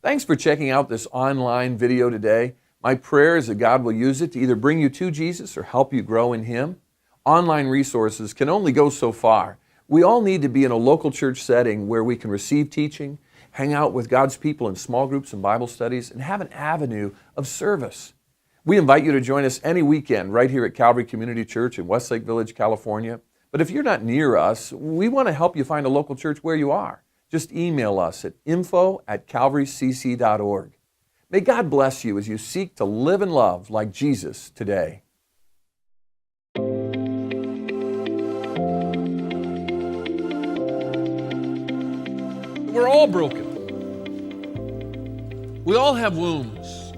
Thanks for checking out this online video today. My prayer is that God will use it to either bring you to Jesus or help you grow in Him. Online resources can only go so far. We all need to be in a local church setting where we can receive teaching, hang out with God's people in small groups and Bible studies, and have an avenue of service. We invite you to join us any weekend right here at Calvary Community Church in Westlake Village, California. But if you're not near us, we want to help you find a local church where you are. Just email us at info@calvarycc.org. May God bless you as you seek to live and love like Jesus today. We're all broken. We all have wounds.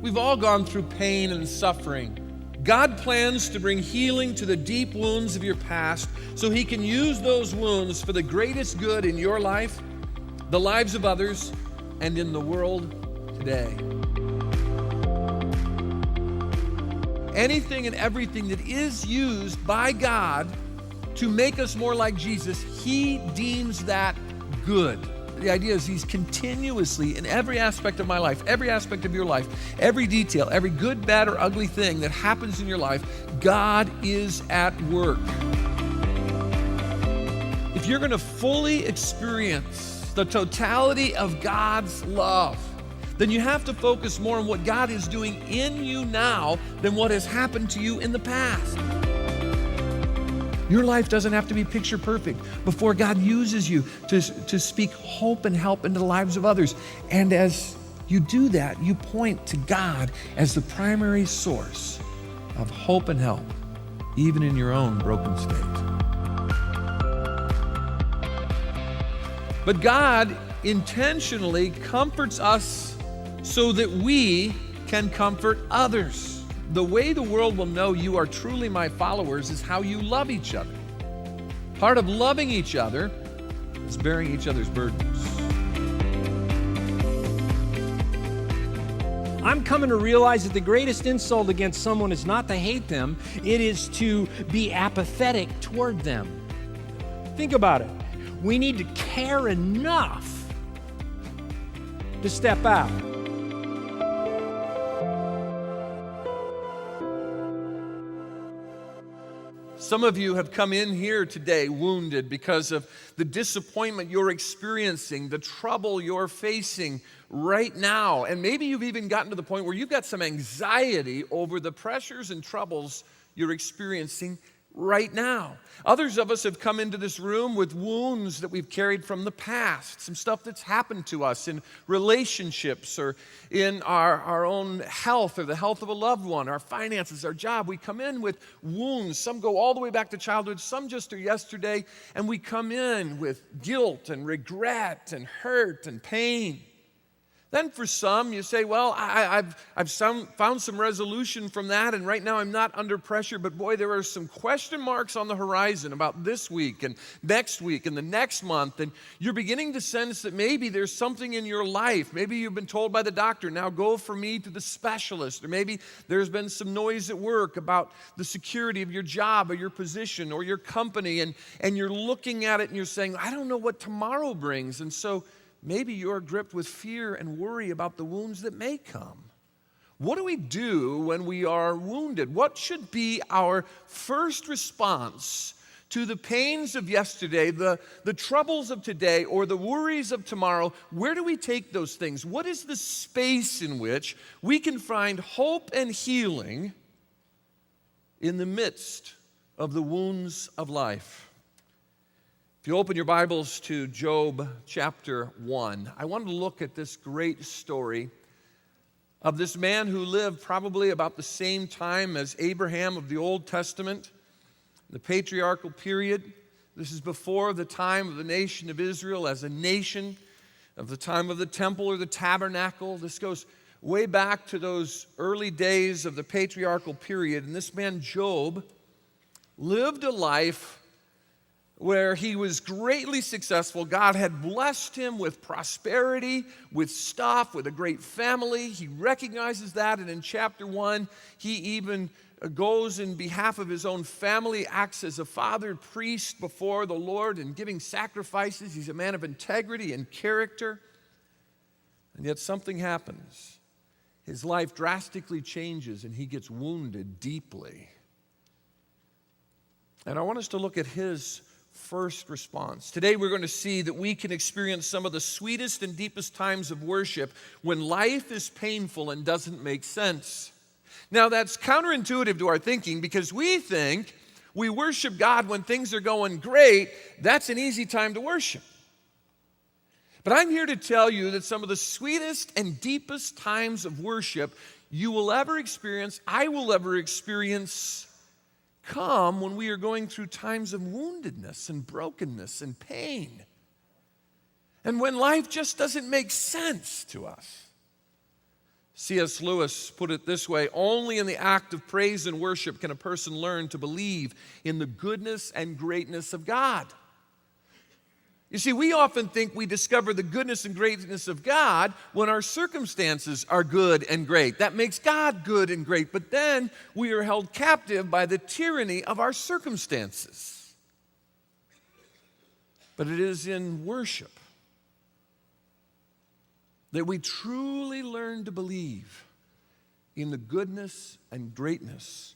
We've all gone through pain and suffering. God plans to bring healing to the deep wounds of your past so He can use those wounds for the greatest good in your life, the lives of others, and in the world today. Anything and everything that is used by God to make us more like Jesus, He deems that good. The idea is He's continuously, in every aspect of my life, every aspect of your life, every detail, every good, bad, or ugly thing that happens in your life, God is at work. If you're going to fully experience the totality of God's love, then you have to focus more on what God is doing in you now than what has happened to you in the past. Your life doesn't have to be picture perfect before God uses you to speak hope and help into the lives of others. And as you do that, you point to God as the primary source of hope and help, even in your own broken state. But God intentionally comforts us so that we can comfort others. The way the world will know you are truly my followers is how you love each other. Part of loving each other is bearing each other's burdens. I'm coming to realize that the greatest insult against someone is not to hate them, it is to be apathetic toward them. Think about it. We need to care enough to step out. Some of you have come in here today wounded because of the disappointment you're experiencing, the trouble you're facing right now. And maybe you've even gotten to the point where you've got some anxiety over the pressures and troubles you're experiencing right now. Others of us have come into this room with wounds that we've carried from the past, some stuff that's happened to us in relationships or in our own health or the health of a loved one, our finances, our job. We come in with wounds. Some go all the way back to childhood, some just are yesterday, and we come in with guilt and regret and hurt and pain. Then for some, you say, well, I've found some resolution from that, and right now I'm not under pressure, but boy, there are some question marks on the horizon about this week and the next month, and you're beginning to sense that maybe there's something in your life. Maybe you've been told by the doctor, now go for me to the specialist, or maybe there's been some noise at work about the security of your job or your position or your company, and you're looking at it and you're saying, I don't know what tomorrow brings, and so maybe you're gripped with fear and worry about the wounds that may come. What do we do when we are wounded? What should be our first response to the pains of yesterday, the troubles of today, or the worries of tomorrow? Where do we take those things? What is the space in which we can find hope and healing in the midst of the wounds of life? If you open your Bibles to Job chapter 1, I want to look at this great story of this man who lived probably about the same time as Abraham of the Old Testament, the patriarchal period. This is before the time of the nation of Israel as a nation, of the time of the temple or the tabernacle. This goes way back to those early days of the patriarchal period. And this man, Job, lived a life where he was greatly successful. God had blessed him with prosperity, with stuff, with a great family. He recognizes that, and in chapter 1, he even goes in behalf of his own family, acts as a father priest before the Lord and giving sacrifices. He's a man of integrity and character. And yet something happens. His life drastically changes and he gets wounded deeply. And I want us to look at his first response. Today we're going to see that we can experience some of the sweetest and deepest times of worship when life is painful and doesn't make sense. Now that's counterintuitive to our thinking because we think we worship God when things are going great. That's an easy time to worship. But I'm here to tell you that some of the sweetest and deepest times of worship you will ever experience, I will ever experience, come when we are going through times of woundedness and brokenness and pain. And when life just doesn't make sense to us. C.S. Lewis put it this way: only in the act of praise and worship can a person learn to believe in the goodness and greatness of God. You see, we often think we discover the goodness and greatness of God when our circumstances are good and great. That makes God good and great. But then we are held captive by the tyranny of our circumstances. But it is in worship that we truly learn to believe in the goodness and greatness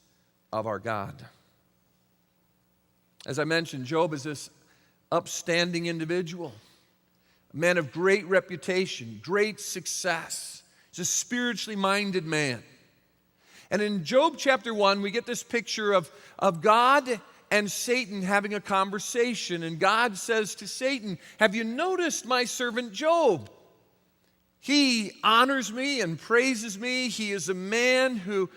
of our God. As I mentioned, Job is this upstanding individual, a man of great reputation, great success. He's a spiritually minded man. And in Job chapter 1, we get this picture of God and Satan having a conversation. And God says to Satan, "Have you noticed my servant Job? He honors me and praises me. He is a man who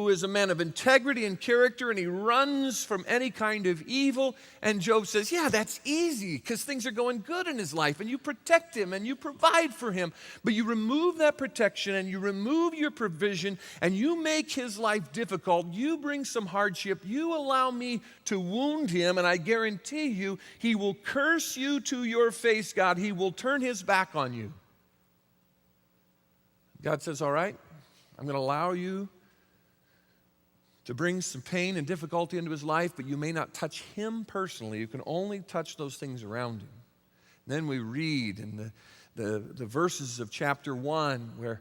is a man of integrity and character, and he runs from any kind of evil." And Job says, yeah, that's easy because things are going good in his life, and you protect him and you provide for him. But you remove that protection and you remove your provision and you make his life difficult. You bring some hardship. You allow me to wound him, and I guarantee you he will curse you to your face, God. He will turn his back on you. God says, all right, I'm going to allow you to bring some pain and difficulty into his life, but you may not touch him personally. You can only touch those things around him. And then we read in the verses of chapter 1 where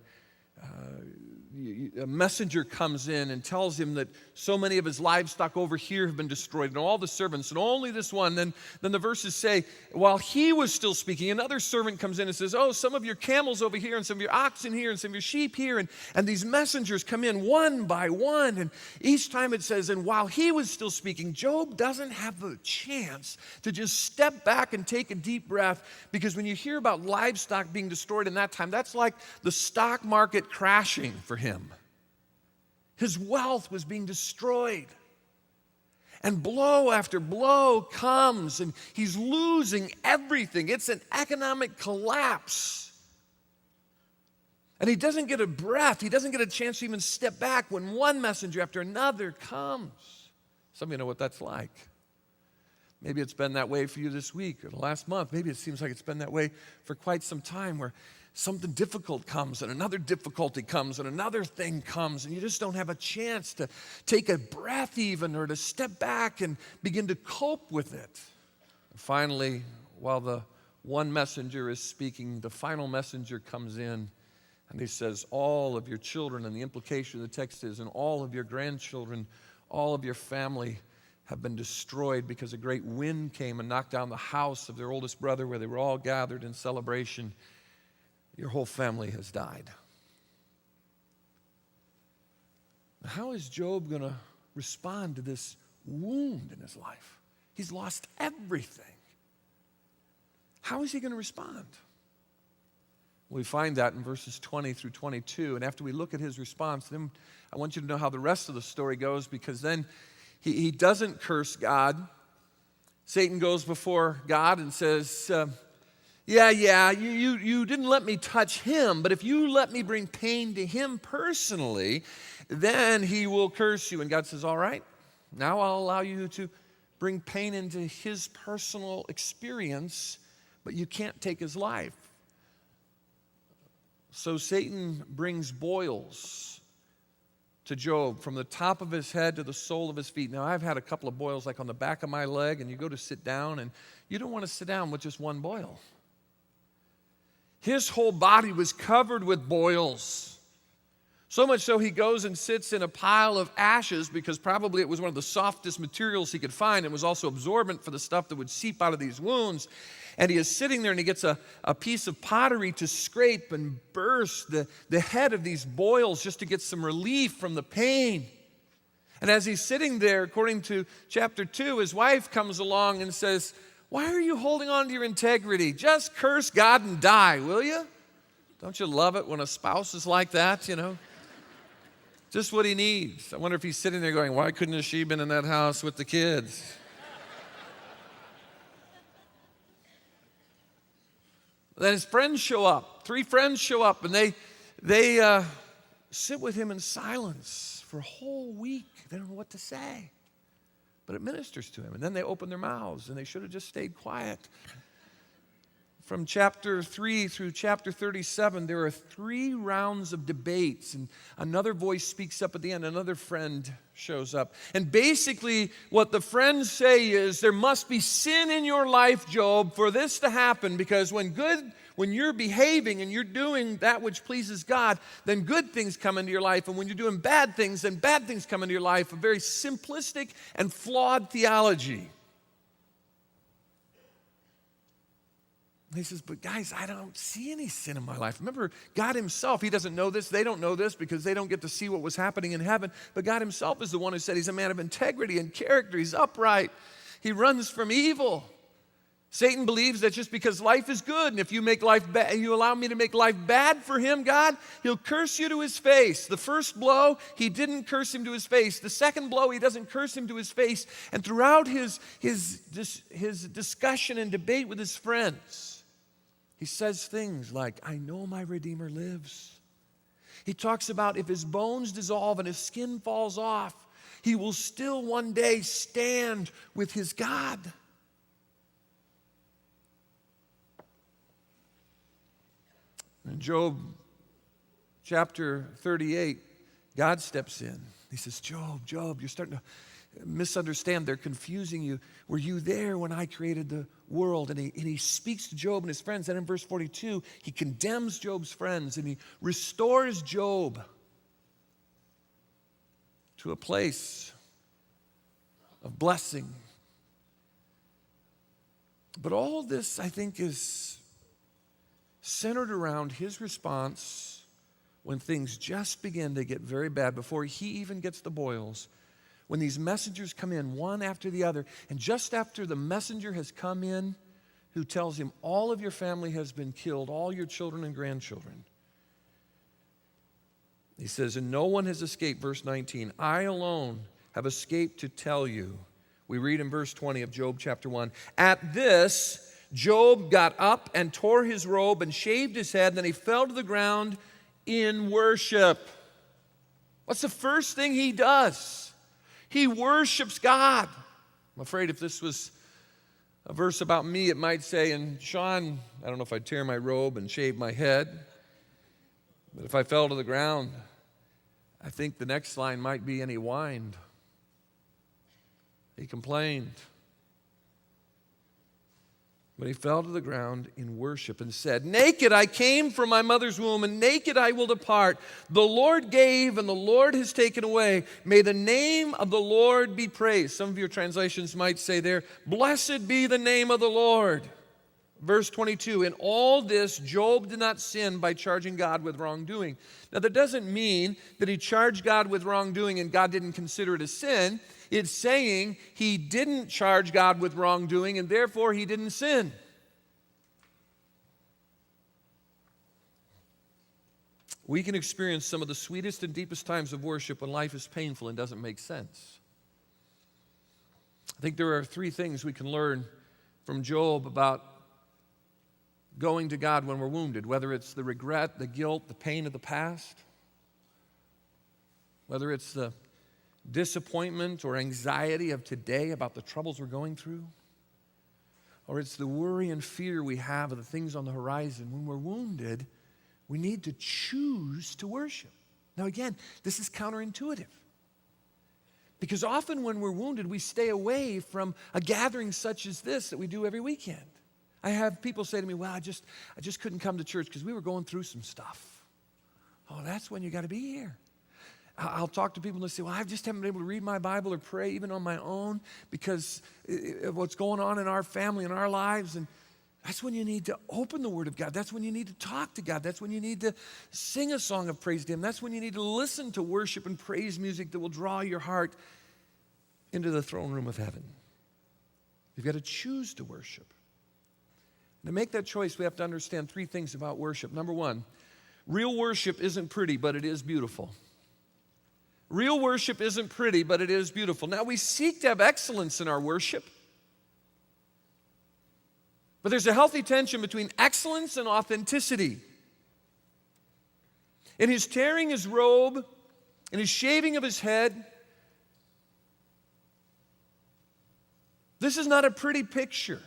a messenger comes in and tells him that so many of his livestock over here have been destroyed, and all the servants, and only this one. Then the verses say, while he was still speaking, another servant comes in and says, oh, some of your camels over here, and some of your oxen here, and some of your sheep here. And these messengers come in one by one. And each time it says, and while he was still speaking, Job doesn't have a chance to just step back and take a deep breath, because when you hear about livestock being destroyed in that time, that's like the stock market crashing for him. His wealth was being destroyed. And blow after blow comes, and he's losing everything. It's an economic collapse. And he doesn't get a breath. He doesn't get a chance to even step back when one messenger after another comes. Some of you know what that's like. Maybe it's been that way for you this week or the last month. Maybe it seems like it's been that way for quite some time, where something difficult comes and another difficulty comes and another thing comes, and you just don't have a chance to take a breath even, or to step back and begin to cope with it. And finally, while the one messenger is speaking, the final messenger comes in and he says, all of your children, and the implication of the text is, and all of your grandchildren, all of your family have been destroyed because a great wind came and knocked down the house of their oldest brother where they were all gathered in celebration. Your whole family has died. How is Job going to respond to this wound in his life? He's lost everything. How is he going to respond? We find that in verses 20 through 22. And after we look at his response, then I want you to know how the rest of the story goes, because then he doesn't curse God. Satan goes before God and says, you didn't let me touch him, but if you let me bring pain to him personally, then he will curse you. And God says, all right, now I'll allow you to bring pain into his personal experience, but you can't take his life. So Satan brings boils to Job from the top of his head to the sole of his feet. Now, I've had a couple of boils like on the back of my leg, and you go to sit down, and you don't want to sit down with just one boil. His whole body was covered with boils. So much so he goes and sits in a pile of ashes because probably it was one of the softest materials he could find and was also absorbent for the stuff that would seep out of these wounds. And he is sitting there and he gets a piece of pottery to scrape and burst the head of these boils just to get some relief from the pain. And as he's sitting there, according to chapter 2, his wife comes along and says, "Why are you holding on to your integrity? Just curse God and die, will you?" Don't you love it when a spouse is like that, Just what he needs. I wonder if he's sitting there going, "Why couldn't she been in that house with the kids?" Then his friends show up. 3 friends show up, and they sit with him in silence for a whole week. They don't know what to say, but it ministers to him. And then they open their mouths, and they should have just stayed quiet. From chapter 3 through chapter 37, there are 3 rounds of debates, and another voice speaks up at the end. Another friend shows up. And basically, what the friends say is, there must be sin in your life, Job, for this to happen, because when you're behaving and you're doing that which pleases God, then good things come into your life. And when you're doing bad things, then bad things come into your life. A very simplistic and flawed theology. He says, "But guys, I don't see any sin in my life." Remember, God himself, he doesn't know this. They don't know this because they don't get to see what was happening in heaven. But God himself is the one who said he's a man of integrity and character. He's upright. He runs from evil. Satan believes that just because life is good, and if you make life bad, you allow me to make life bad for him, God, he'll curse you to his face. The first blow, he didn't curse him to his face. The second blow, he doesn't curse him to his face. And throughout his discussion and debate with his friends, he says things like, "I know my Redeemer lives." He talks about if his bones dissolve and his skin falls off, he will still one day stand with his God. In Job chapter 38, God steps in. He says, Job, you're starting to misunderstand. They're confusing you. Were you there when I created the world?" And he speaks to Job and his friends. And in verse 42, he condemns Job's friends and he restores Job to a place of blessing. But all this, I think, is centered around his response when things just begin to get very bad, before he even gets the boils. When these messengers come in one after the other, and just after the messenger has come in who tells him all of your family has been killed, all your children and grandchildren, he says, "And no one has escaped," verse 19, "I alone have escaped to tell you." We read in verse 20 of Job chapter 1, "At this, Job got up and tore his robe and shaved his head, and then he fell to the ground in worship." What's the first thing he does? He worships God. I'm afraid if this was a verse about me, it might say, "And Shawn, I don't know if I'd tear my robe and shave my head, but if I fell to the ground, I think the next line might be, and he whined." He complained. But he fell to the ground in worship and said, "Naked I came from my mother's womb, and naked I will depart. The Lord gave, and the Lord has taken away. May the name of the Lord be praised." Some of your translations might say there, "Blessed be the name of the Lord." Verse 22, "In all this, Job did not sin by charging God with wrongdoing." Now, that doesn't mean that he charged God with wrongdoing and God didn't consider it a sin. It's saying he didn't charge God with wrongdoing and therefore he didn't sin. We can experience some of the sweetest and deepest times of worship when life is painful and doesn't make sense. I think there are 3 things we can learn from Job about going to God when we're wounded, whether it's the regret, the guilt, the pain of the past, whether it's the disappointment or anxiety of today about the troubles we're going through, or it's the worry and fear we have of the things on the horizon. When we're wounded, we need to choose to worship. Now again, this is counterintuitive, because often when we're wounded, we stay away from a gathering such as this that we do every weekend. I have people say to me, well, I just couldn't come to church because we were going through some stuff. Oh, that's when you got to be here. I'll talk to people and they'll say, well, I just haven't been able to read my Bible or pray even on my own because of what's going on in our family and our lives. And that's when you need to open the Word of God. That's when you need to talk to God. That's when you need to sing a song of praise to Him. That's when you need to listen to worship and praise music that will draw your heart into the throne room of heaven. You've got to choose to worship. And to make that choice, we have to understand three things about worship. Number one, real worship isn't pretty, but it is beautiful. Real worship isn't pretty, but it is beautiful. Now, we seek to have excellence in our worship, but there's a healthy tension between excellence and authenticity. In his tearing his robe, in his shaving of his head, this is not a pretty picture.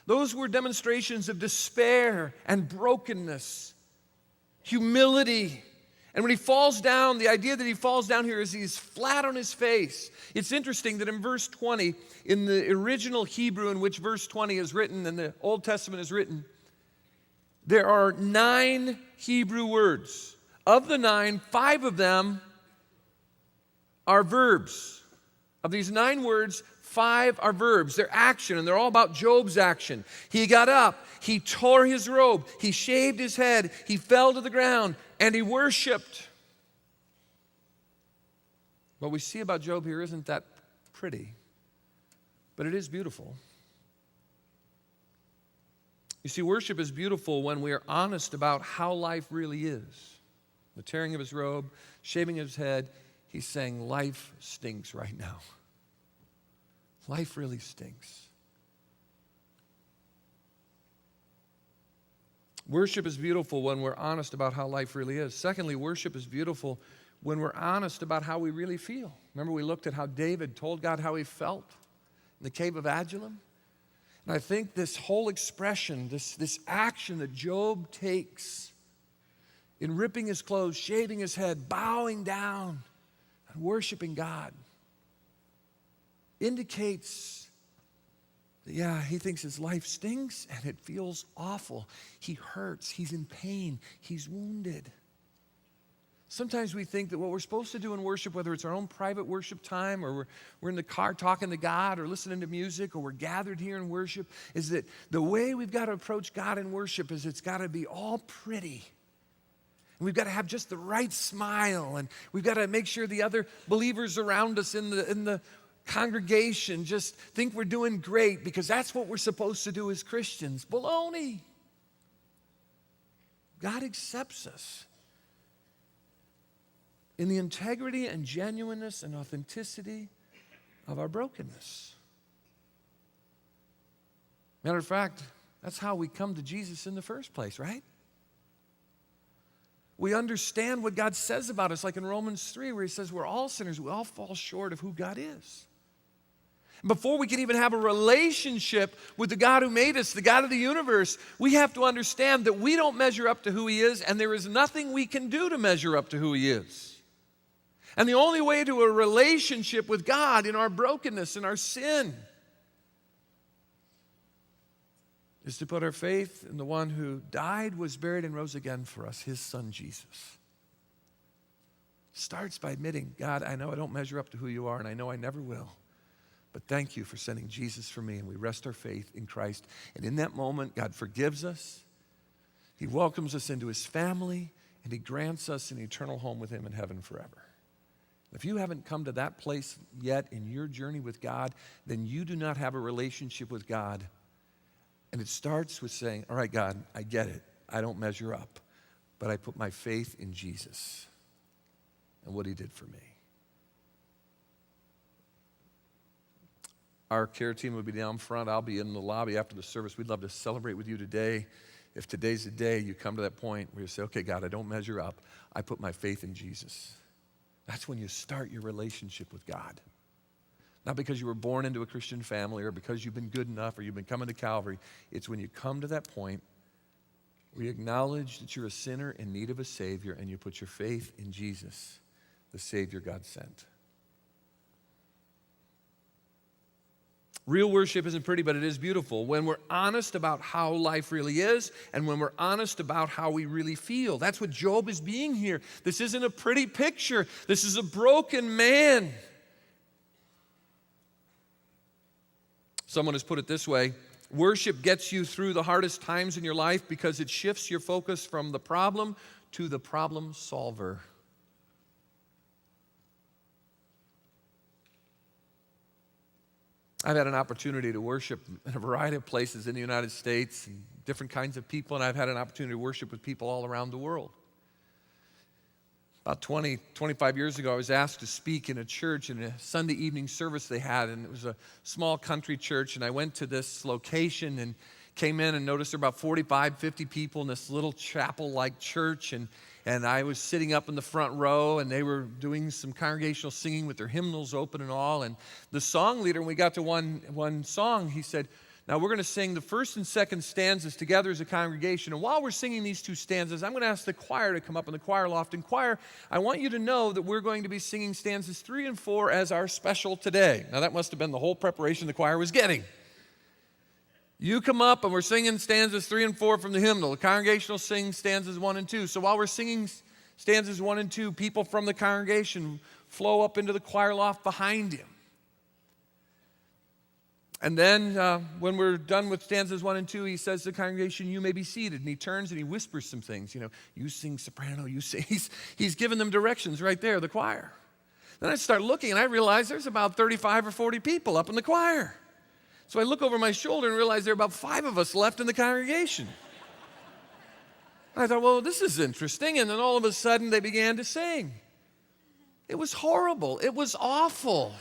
Those were demonstrations of despair and brokenness, humility. And when he falls down, the idea that he falls down here is he's flat on his face. It's interesting that in verse 20, in the original Hebrew in which verse 20 is written and the Old Testament is written, there are 9 Hebrew words. Of the 9, 5 of them are verbs. Of these 9 words, 5 are verbs. They're action, and they're all about Job's action. He got up, he tore his robe, he shaved his head, he fell to the ground, and he worshiped. What we see about Job here isn't that pretty, but it is beautiful. You see, worship is beautiful when we are honest about how life really is. The tearing of his robe, shaving his head, he's saying, life stinks right now. Life really stinks. Worship is beautiful when we're honest about how life really is. Secondly, worship is beautiful when we're honest about how we really feel. Remember, we looked at how David told God how he felt in the cave of Adullam? And I think this whole expression, this action that Job takes in ripping his clothes, shaving his head, bowing down, and worshiping God, indicates that, yeah, he thinks his life stinks and it feels awful. He hurts, he's in pain, he's wounded. Sometimes we think that what we're supposed to do in worship, whether it's our own private worship time or we're in the car talking to God or listening to music or we're gathered here in worship, is that the way we've got to approach God in worship is it's got to be all pretty. And we've got to have just the right smile, and we've got to make sure the other believers around us in the congregation just think we're doing great because that's what we're supposed to do as Christians. Baloney. God accepts us in the integrity and genuineness and authenticity of our brokenness. Matter of fact, that's how we come to Jesus in the first place, right? We understand what God says about us, like in Romans 3, where he says we're all sinners, we all fall short of who God is. Before we can even have a relationship with the God who made us, the God of the universe, we have to understand that we don't measure up to who he is, and there is nothing we can do to measure up to who he is. And the only way to a relationship with God in our brokenness and our sin is to put our faith in the one who died, was buried, and rose again for us, his son Jesus. Starts by admitting, God, I know I don't measure up to who you are, and I know I never will. But thank you for sending Jesus for me, and we rest our faith in Christ. And in that moment, God forgives us. He welcomes us into his family, and he grants us an eternal home with him in heaven forever. If you haven't come to that place yet in your journey with God, then you do not have a relationship with God. And it starts with saying, all right, God, I get it. I don't measure up, but I put my faith in Jesus and what he did for me. Our care team will be down front. I'll be in the lobby after the service. We'd love to celebrate with you today. If today's the day you come to that point where you say, okay, God, I don't measure up. I put my faith in Jesus. That's when you start your relationship with God. Not because you were born into a Christian family or because you've been good enough or you've been coming to Calvary. It's when you come to that point where you acknowledge that you're a sinner in need of a Savior and you put your faith in Jesus, the Savior God sent. Real worship isn't pretty, but it is beautiful. When we're honest about how life really is and when we're honest about how we really feel. That's what Job is being here. This isn't a pretty picture. This is a broken man. Someone has put it this way: worship gets you through the hardest times in your life because it shifts your focus from the problem to the problem solver. I've had an opportunity to worship in a variety of places in the United States, and different kinds of people, and I've had an opportunity to worship with people all around the world. About 25 years ago, I was asked to speak in a church in a Sunday evening service they had, and it was a small country church, and I went to this location and came in and noticed there were about 45, 50 people in this little chapel-like church, and I was sitting up in the front row, and they were doing some congregational singing with their hymnals open and all, and the song leader, when we got to one song, he said, now we're going to sing the first and second stanzas together as a congregation, and while we're singing these two stanzas, I'm going to ask the choir to come up in the choir loft, and choir, I want you to know that we're going to be singing stanzas 3 and 4 as our special today. Now that must have been the whole preparation the choir was getting. You come up and we're singing stanzas 3 and 4 from the hymnal. The congregation will sing stanzas 1 and 2. So while we're singing stanzas 1 and 2, people from the congregation flow up into the choir loft behind him. And then when we're done with stanzas 1 and 2, he says to the congregation, you may be seated. And he turns and he whispers some things. You know, you sing soprano, you sing. He's giving them directions right there, the choir. Then I start looking and I realize there's about 35 or 40 people up in the choir. So I look over my shoulder and realize there are about 5 of us left in the congregation. I thought, well, this is interesting. And then all of a sudden they began to sing. It was horrible. It was awful.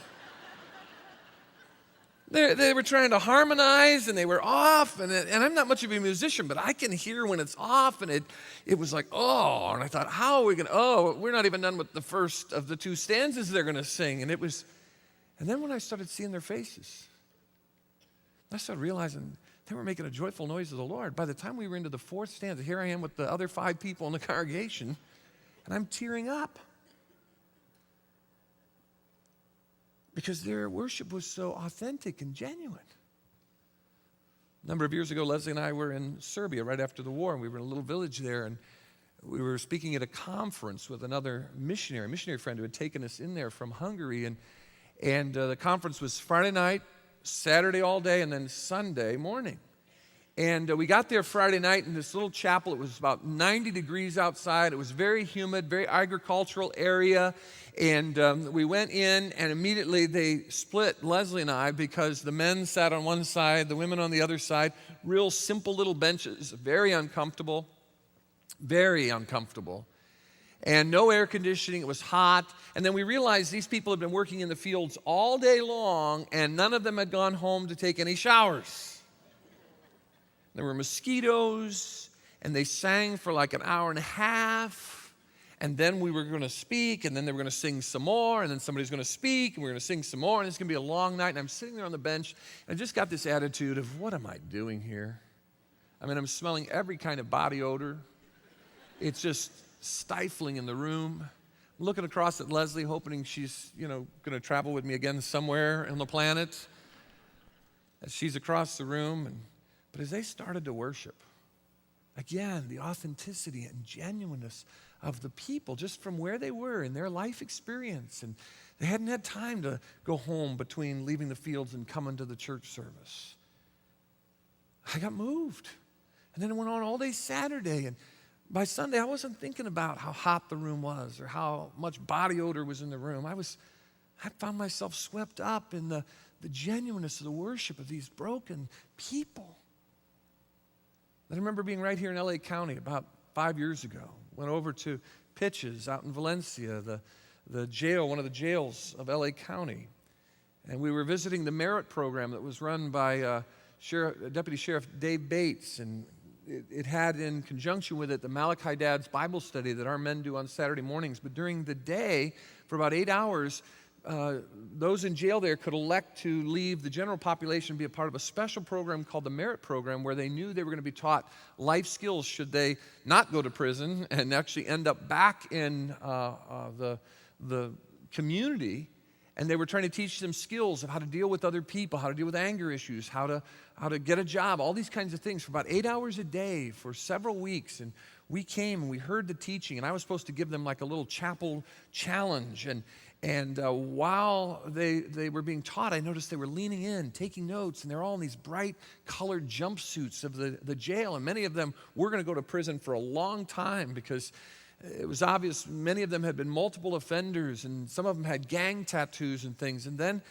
They were trying to harmonize and they were off. And I'm not much of a musician, but I can hear when it's off. And it was like, oh. And I thought, how are we going to, we're not even done with the first of the 2 stanzas they're going to sing. And then when I started seeing their faces, I started realizing they were making a joyful noise to the Lord. By the time we were into the 4th stanza, here I am with the other 5 people in the congregation, and I'm tearing up. Because their worship was so authentic and genuine. A number of years ago, Leslie and I were in Serbia right after the war, and we were in a little village there, and we were speaking at a conference with another missionary friend who had taken us in there from Hungary, and the conference was Friday night, Saturday all day, and then Sunday morning. And we got there Friday night in this little chapel. It was about 90 degrees outside. It was very humid, very agricultural area. And we went in, and immediately they split Leslie and I because the men sat on one side, the women on the other side. Real simple little benches, very uncomfortable. Very uncomfortable. And no air conditioning, it was hot. And then we realized these people had been working in the fields all day long, and none of them had gone home to take any showers. There were mosquitoes, and they sang for like an hour and a half, and then we were going to speak, and then they were going to sing some more, and then somebody's going to speak, and we're going to sing some more, and it's going to be a long night, and I'm sitting there on the bench, and I just got this attitude of, what am I doing here? I mean, I'm smelling every kind of body odor. It's just stifling in the room. I'm looking across at Leslie, hoping she's, going to travel with me again somewhere on the planet. As she's across the room. But as they started to worship, again, the authenticity and genuineness of the people, just from where they were in their life experience. And they hadn't had time to go home between leaving the fields and coming to the church service. I got moved. And then it went on all day Saturday. And by Sunday, I wasn't thinking about how hot the room was or how much body odor was in the room. I found myself swept up in the genuineness of the worship of these broken people. I remember being right here in LA County about 5 years ago. Went over to Pitches out in Valencia, the jail, one of the jails of LA County. And we were visiting the merit program that was run by Deputy Sheriff Dave Bates, and it had in conjunction with it the Malachi Dad's Bible study that our men do on Saturday mornings. But during the day, for about 8 hours, those in jail there could elect to leave the general population and be a part of a special program called the Merit Program, where they knew they were going to be taught life skills should they not go to prison and actually end up back in the community. And they were trying to teach them skills of how to deal with other people, how to deal with anger issues, how to get a job, all these kinds of things for about 8 hours a day for several weeks. And we came and we heard the teaching, and I was supposed to give them like a little chapel challenge. And while they were being taught, I noticed they were leaning in, taking notes, and they're all in these bright colored jumpsuits of the jail. And many of them were going to go to prison for a long time because it was obvious many of them had been multiple offenders, and some of them had gang tattoos and things. And then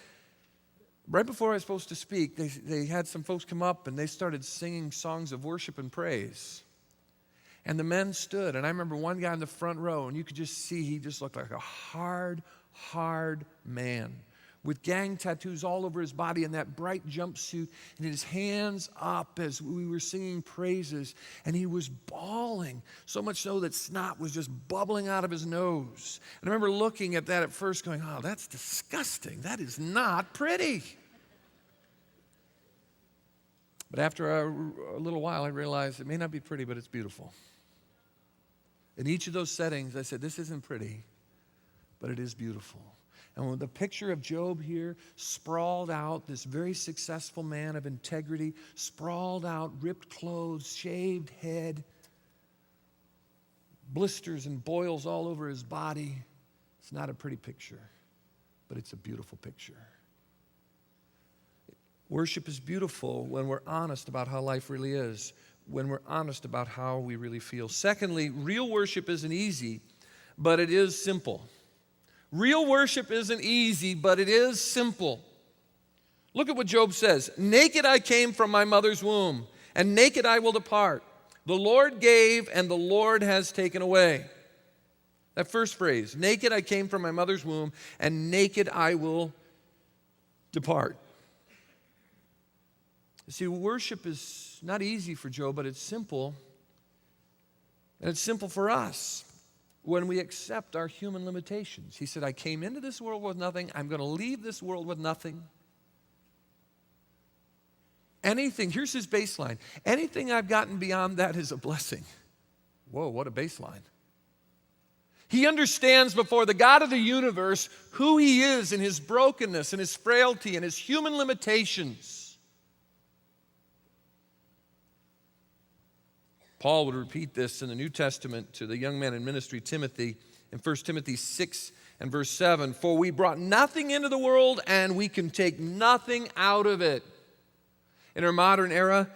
right before I was supposed to speak, they had some folks come up, and they started singing songs of worship and praise. And the men stood, and I remember one guy in the front row, and you could just see he just looked like a hard man with gang tattoos all over his body and that bright jumpsuit, and his hands up as we were singing praises, and he was bawling, so much so that snot was just bubbling out of his nose. And I remember looking at that at first going, oh, that's disgusting. That is not pretty. But after a little while, I realized it may not be pretty, but it's beautiful. In each of those settings, I said, this isn't pretty, but it is beautiful. And with the picture of Job here, sprawled out, this very successful man of integrity, sprawled out, ripped clothes, shaved head, blisters and boils all over his body. It's not a pretty picture, but it's a beautiful picture. Worship is beautiful when we're honest about how life really is, when we're honest about how we really feel. Secondly, real worship isn't easy, but it is simple. Real worship isn't easy, but it is simple. Look at what Job says. Naked I came from my mother's womb, and naked I will depart. The Lord gave, and the Lord has taken away. That first phrase, naked I came from my mother's womb, and naked I will depart. You see, worship is not easy for Job, but it's simple. And it's simple for us when we accept our human limitations. He said, I came into this world with nothing. I'm going to leave this world with nothing. Anything, here's his baseline. Anything I've gotten beyond that is a blessing. Whoa, what a baseline. He understands before the God of the universe who he is in his brokenness and his frailty and his human limitations. Paul would repeat this in the New Testament to the young man in ministry, Timothy, in 1 Timothy 6 and verse 7. For we brought nothing into the world, and we can take nothing out of it. In our modern era,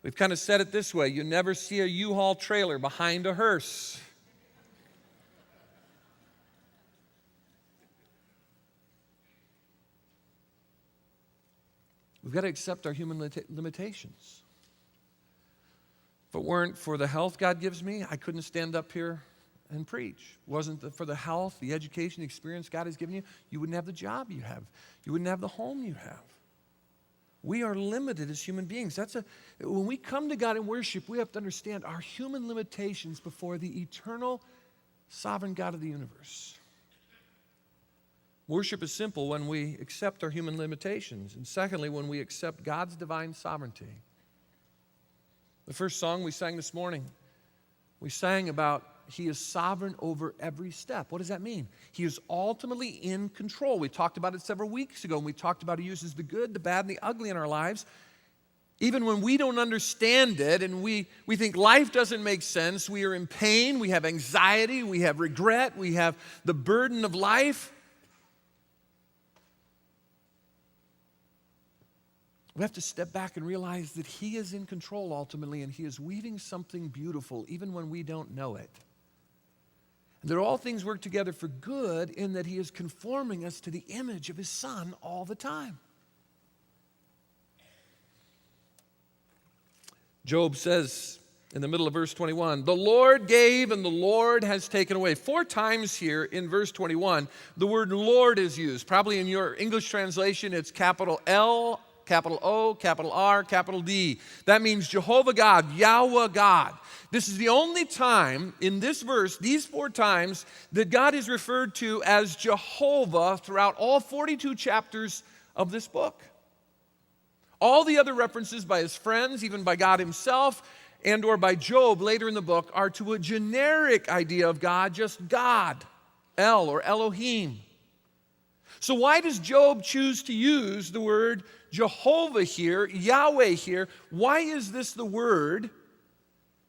we've kind of said it this way. You never see a U-Haul trailer behind a hearse. We've got to accept our human limitations. If it weren't for the health God gives me, I couldn't stand up here and preach. Wasn't for the health, the education, the experience God has given you, you wouldn't have the job you have. You wouldn't have the home you have. We are limited as human beings. When we come to God in worship, we have to understand our human limitations before the eternal, sovereign God of the universe. Worship is simple when we accept our human limitations. And secondly, when we accept God's divine sovereignty. The first song we sang this morning, we sang about he is sovereign over every step. What does that mean? He is ultimately in control. We talked about it several weeks ago, and we talked about he uses the good, the bad, and the ugly in our lives. Even when we don't understand it and we think life doesn't make sense, we are in pain, we have anxiety, we have regret, we have the burden of life. We have to step back and realize that he is in control ultimately, and he is weaving something beautiful even when we don't know it. And that all things work together for good in that he is conforming us to the image of his Son all the time. Job says in the middle of verse 21, the Lord gave and the Lord has taken away. 4 times here in verse 21, the word Lord is used. Probably in your English translation, it's capital L, capital O, capital R, capital D. That means Jehovah God, Yahweh God. This is the only time in this verse, these 4 times, that God is referred to as Jehovah throughout all 42 chapters of this book. All the other references by his friends, even by God himself, and or by Job later in the book, are to a generic idea of God, just God, El or Elohim. So why does Job choose to use the word Jehovah here, Yahweh here? Why is this the word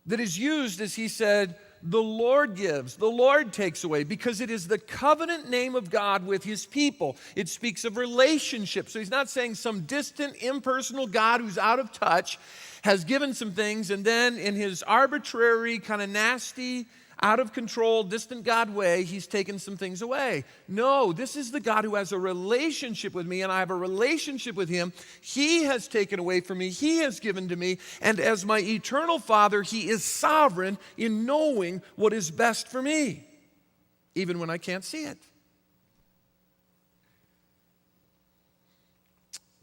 that is used as he said, the Lord gives, the Lord takes away? Because it is the covenant name of God with his people. It speaks of relationship. So he's not saying some distant, impersonal God who's out of touch has given some things, and then in his arbitrary, kind of nasty, out of control, distant God way, he's taken some things away. No, this is the God who has a relationship with me, and I have a relationship with him. He has taken away from me. He has given to me. And as my eternal Father, he is sovereign in knowing what is best for me, even when I can't see it.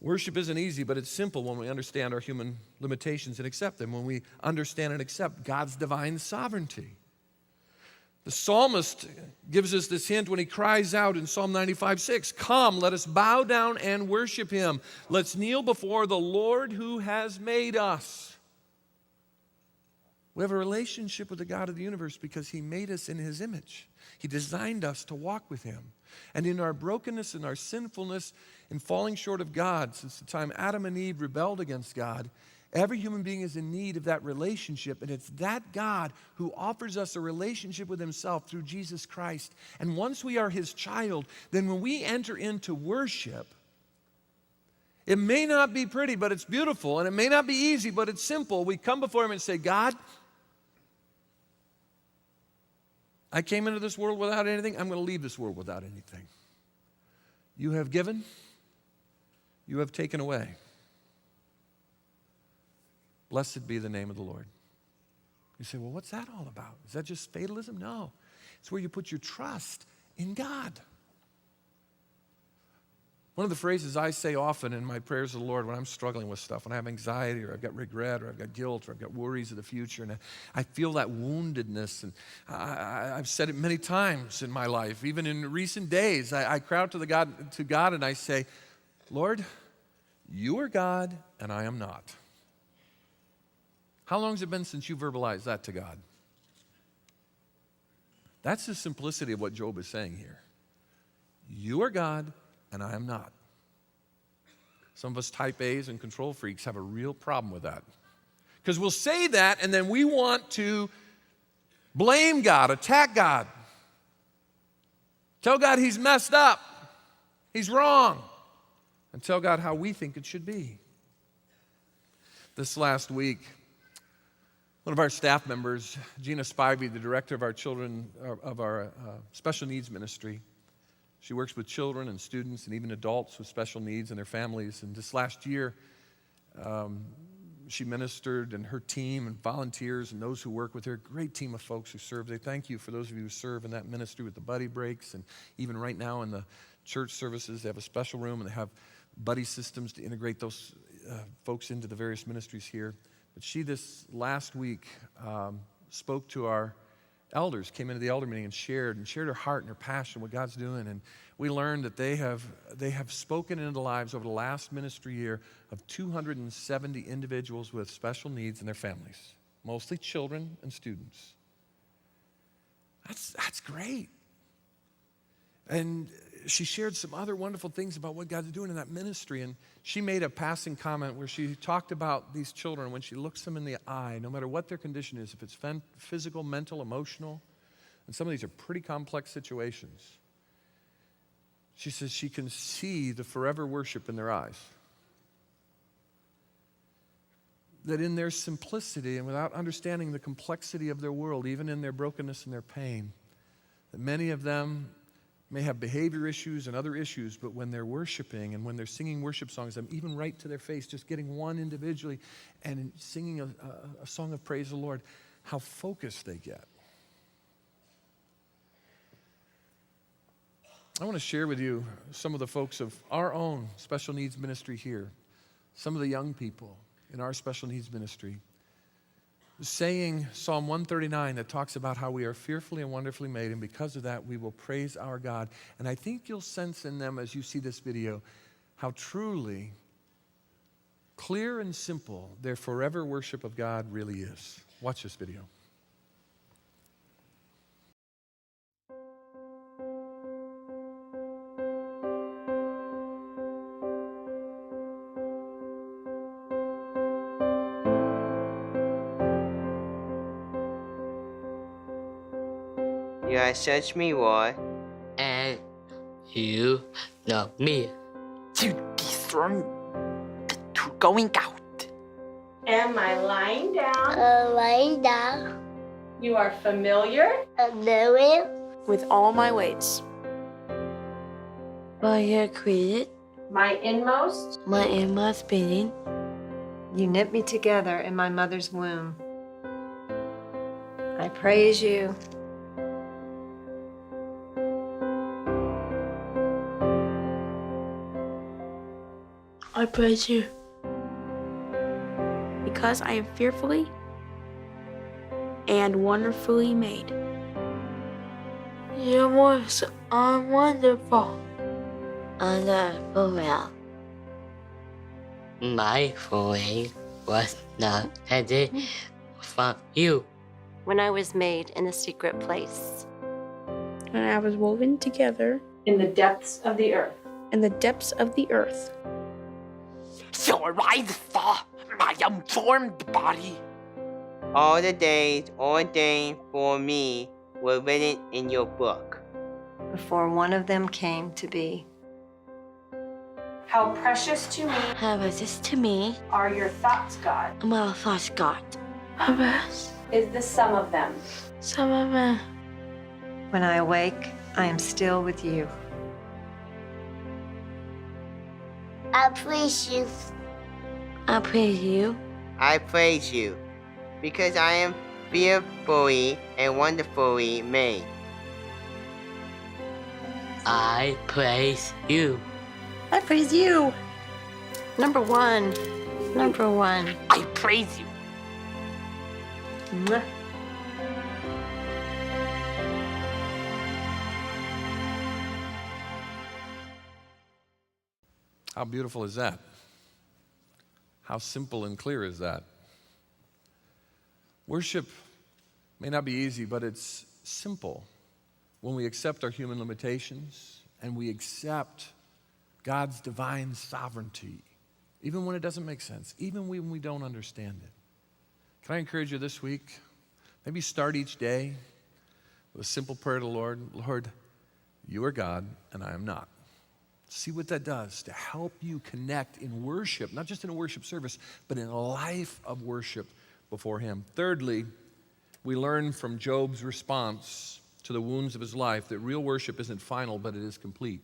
Worship isn't easy, but it's simple when we understand our human limitations and accept them, when we understand and accept God's divine sovereignty. The psalmist gives us this hint when he cries out in Psalm 95:6, "Come, let us bow down and worship him. Let's kneel before the Lord who has made us." We have a relationship with the God of the universe because he made us in his image. He designed us to walk with him. And in our brokenness and our sinfulness and falling short of God, since the time Adam and Eve rebelled against God, every human being is in need of that relationship, and it's that God who offers us a relationship with himself through Jesus Christ. And once we are his child, then when we enter into worship, it may not be pretty, but it's beautiful, and it may not be easy, but it's simple. We come before him and say, God, I came into this world without anything. I'm going to leave this world without anything. You have given, you have taken away. Blessed be the name of the Lord. You say, well, what's that all about? Is that just fatalism? No. It's where you put your trust in God. One of the phrases I say often in my prayers to the Lord when I'm struggling with stuff, when I have anxiety or I've got regret or I've got guilt or I've got worries of the future, and I feel that woundedness, and I've said it many times in my life, even in recent days, I cry out to God and I say, Lord, you are God and I am not. How long has it been since you verbalized that to God? That's the simplicity of what Job is saying here. You are God and I am not. Some of us type A's and control freaks have a real problem with that. Because we'll say that and then we want to blame God, attack God. Tell God he's messed up, he's wrong, and tell God how we think it should be. This last week, one of our staff members, Gina Spivey, the director of our special needs ministry, she works with children and students and even adults with special needs and their families. And this last year, she ministered, and her team and volunteers and those who work with her, great team of folks who serve. They thank you for those of you who serve in that ministry with the buddy breaks. And even right now in the church services, they have a special room and they have buddy systems to integrate those folks into the various ministries here. But she this last week spoke to our elders, came into the elder meeting and shared her heart and her passion, what God's doing. And we learned that they have spoken into the lives over the last ministry year of 270 individuals with special needs and their families, mostly children and students. That's great. And she shared some other wonderful things about what God's doing in that ministry. And she made a passing comment where she talked about these children when she looks them in the eye, no matter what their condition is, if it's physical, mental, emotional, and some of these are pretty complex situations. She says she can see the forever worship in their eyes. That in their simplicity and without understanding the complexity of their world, even in their brokenness and their pain, that many of them may have behavior issues and other issues, but when they're worshiping and when they're singing worship songs, I'm even right to their face, just getting one individually and singing a song of praise to the Lord, how focused they get. I want to share with you some of the folks of our own special needs ministry here, some of the young people in our special needs ministry, saying Psalm 139 that talks about how we are fearfully and wonderfully made, and because of that, we will praise our God. And I think you'll sense in them as you see this video how truly clear and simple their forever worship of God really is. Watch this video. You are such me, Lord. And you love me. To be thrown to going out. Am I lying down? Lying down. You are familiar Familiar. With all my ways. By your created. my inmost. My inmost being. You knit me together in my mother's womb. I praise you. I praise you. Because I am fearfully and wonderfully made. Your works are wonderful. Wonderful. My way was not headed from you. When I was made in a secret place. And I was woven together In the depths of the earth. in the depths of the earth. Your eyes saw my unformed body. All the days ordained for me were written in your book. Before one of them came to be. How precious to me How is this to me? are your thoughts, God. My thoughts, God. Purpose. Is the sum of them. Some of them. When I awake, I am still with you. I praise you. I praise you. I praise you, because I am fearfully and wonderfully made. I praise you. I praise you. Number one. Number one. I praise you. Mwah. How beautiful is that? How simple and clear is that? Worship may not be easy, but it's simple when we accept our human limitations and we accept God's divine sovereignty, even when it doesn't make sense, even when we don't understand it. Can I encourage you this week? Maybe start each day with a simple prayer to the Lord. Lord, you are God and I am not. See what that does to help you connect in worship, not just in a worship service, but in a life of worship before Him. Thirdly, we learn from Job's response to the wounds of his life that real worship isn't final, but it is complete.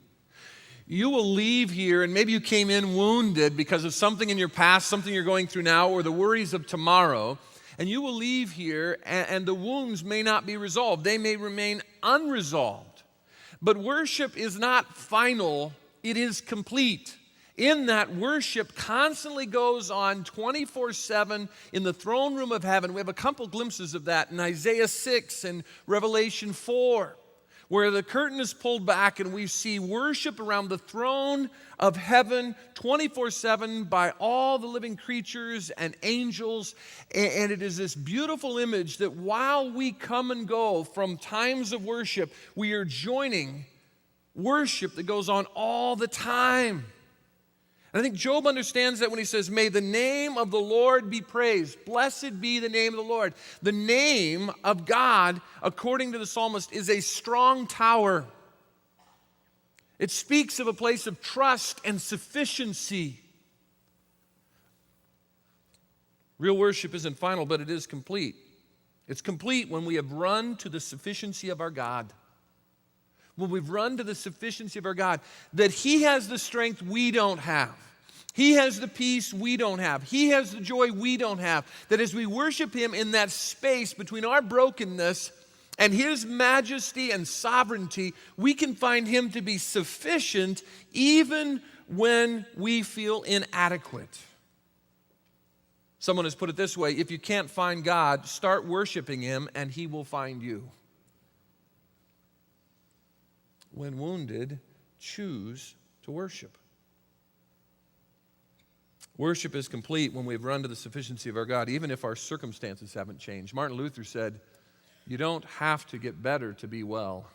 You will leave here, and maybe you came in wounded because of something in your past, something you're going through now, or the worries of tomorrow, and you will leave here, and the wounds may not be resolved. They may remain unresolved. But worship is not final, it is complete. In that, worship constantly goes on 24/7 in the throne room of heaven. We have a couple glimpses of that in Isaiah 6 and Revelation 4, where the curtain is pulled back and we see worship around the throne of heaven 24/7 by all the living creatures and angels. And it is this beautiful image that while we come and go from times of worship, we are joining worship that goes on all the time. And I think Job understands that when he says, may the name of the Lord be praised. Blessed be the name of the Lord. The name of God, according to the psalmist, is a strong tower. It speaks of a place of trust and sufficiency. Real worship isn't final, but it is complete. It's complete when we have run to the sufficiency of our God. When we've run to the sufficiency of our God, that He has the strength we don't have. He has the peace we don't have. He has the joy we don't have. That as we worship Him in that space between our brokenness and His majesty and sovereignty, we can find Him to be sufficient even when we feel inadequate. Someone has put it this way: if you can't find God, start worshiping Him and He will find you. When wounded, choose to worship. Worship is complete when we've run to the sufficiency of our God, even if our circumstances haven't changed. Martin Luther said, you don't have to get better to be well.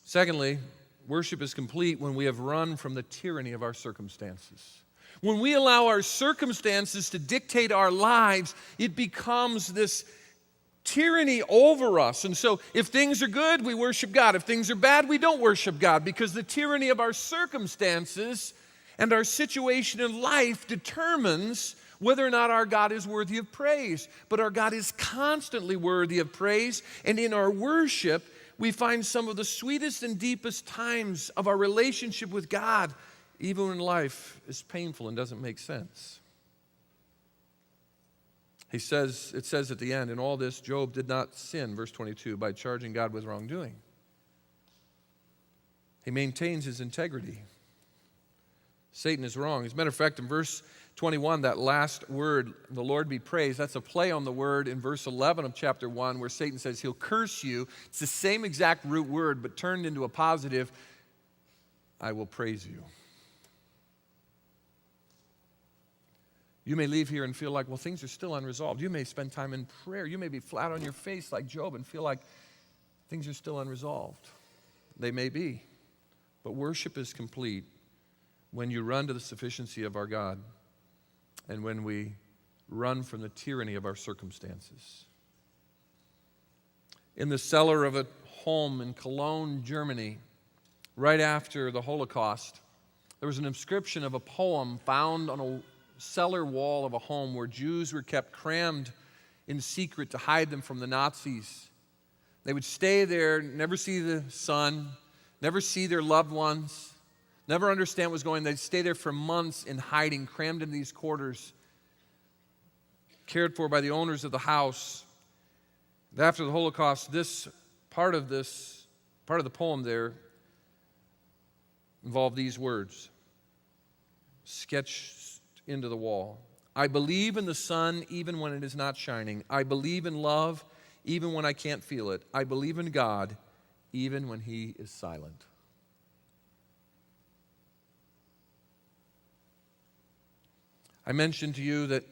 Secondly, worship is complete when we have run from the tyranny of our circumstances. When we allow our circumstances to dictate our lives, it becomes this tyranny over us. And so if things are good, we worship God. If things are bad, we don't worship God, because the tyranny of our circumstances and our situation in life determines whether or not our God is worthy of praise. But our God is constantly worthy of praise, and in our worship, we find some of the sweetest and deepest times of our relationship with God, even when life is painful and doesn't make sense. It says at the end, in all this, Job did not sin, verse 22, by charging God with wrongdoing. He maintains his integrity. Satan is wrong. As a matter of fact, in verse 21, that last word, the Lord be praised, that's a play on the word in verse 11 of chapter 1 where Satan says he'll curse you. It's the same exact root word, but turned into a positive, I will praise you. You may leave here and feel like, well, things are still unresolved. You may spend time in prayer. You may be flat on your face like Job and feel like things are still unresolved. They may be. But worship is complete when you run to the sufficiency of our God and when we run from the tyranny of our circumstances. In the cellar of a home in Cologne, Germany, right after the Holocaust, there was an inscription of a poem found on a cellar wall of a home where Jews were kept crammed in secret to hide them from the Nazis. They would stay there, never see the sun, never see their loved ones, never understand what was going on. They'd stay there for months in hiding, crammed in these quarters, cared for by the owners of the house. After the Holocaust, this part of the poem there involved these words, sketched into the wall. I believe in the sun even when it is not shining. I believe in love even when I can't feel it. I believe in God even when He is silent. I mentioned to you that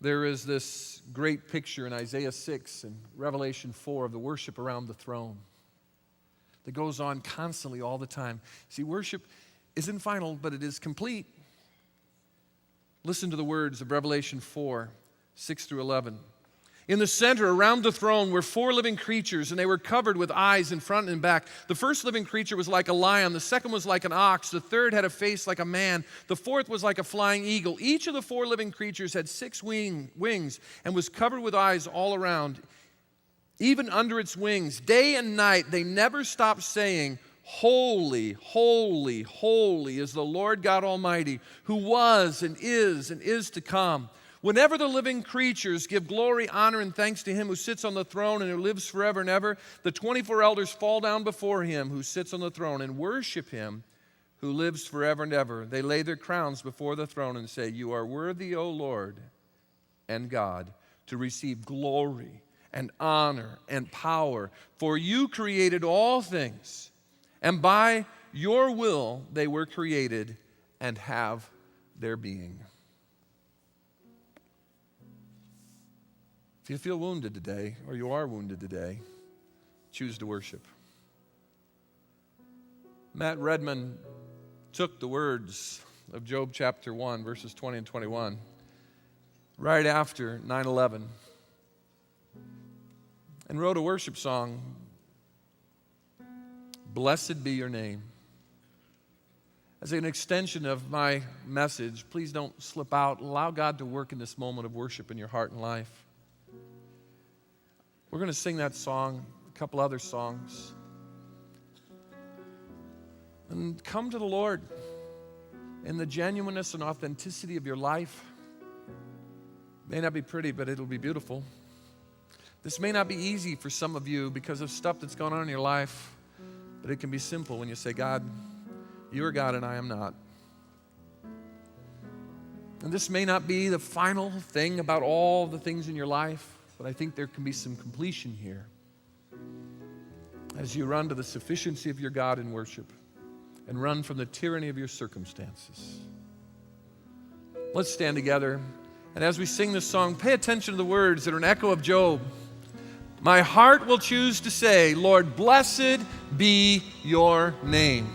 there is this great picture in Isaiah 6 and Revelation 4 of the worship around the throne that goes on constantly all the time. See, worship isn't final, but it is complete. Listen to the words of Revelation 4, 6 through 11. In the center, around the throne, were 4 living creatures, and they were covered with eyes in front and back. The first living creature was like a lion. The second was like an ox. The third had a face like a man. The fourth was like a flying eagle. Each of the 4 living creatures had 6 wings and was covered with eyes all around, even under its wings. Day and night, they never stopped saying, Holy, holy, holy is the Lord God Almighty, who was and is to come. Whenever the living creatures give glory, honor, and thanks to Him who sits on the throne and who lives forever and ever, the 24 elders fall down before Him who sits on the throne and worship Him who lives forever and ever. They lay their crowns before the throne and say, You are worthy, O Lord and God, to receive glory and honor and power, for You created all things, and by Your will they were created and have their being. If you feel wounded today, or you are wounded today, choose to worship. Matt Redman took the words of Job chapter 1, verses 20 and 21, right after 9/11, and wrote a worship song, Blessed be Your name. As an extension of my message, please don't slip out. Allow God to work in this moment of worship in your heart and life. We're going to sing that song, a couple other songs. And come to the Lord in the genuineness and authenticity of your life. It may not be pretty, but it'll be beautiful. This may not be easy for some of you because of stuff that's going on in your life, but it can be simple when you say, God, You are God and I am not. And this may not be the final thing about all the things in your life, but I think there can be some completion here as you run to the sufficiency of your God in worship and run from the tyranny of your circumstances. Let's stand together, and as we sing this song, pay attention to the words that are an echo of Job. My heart will choose to say, Lord, blessed be Your name.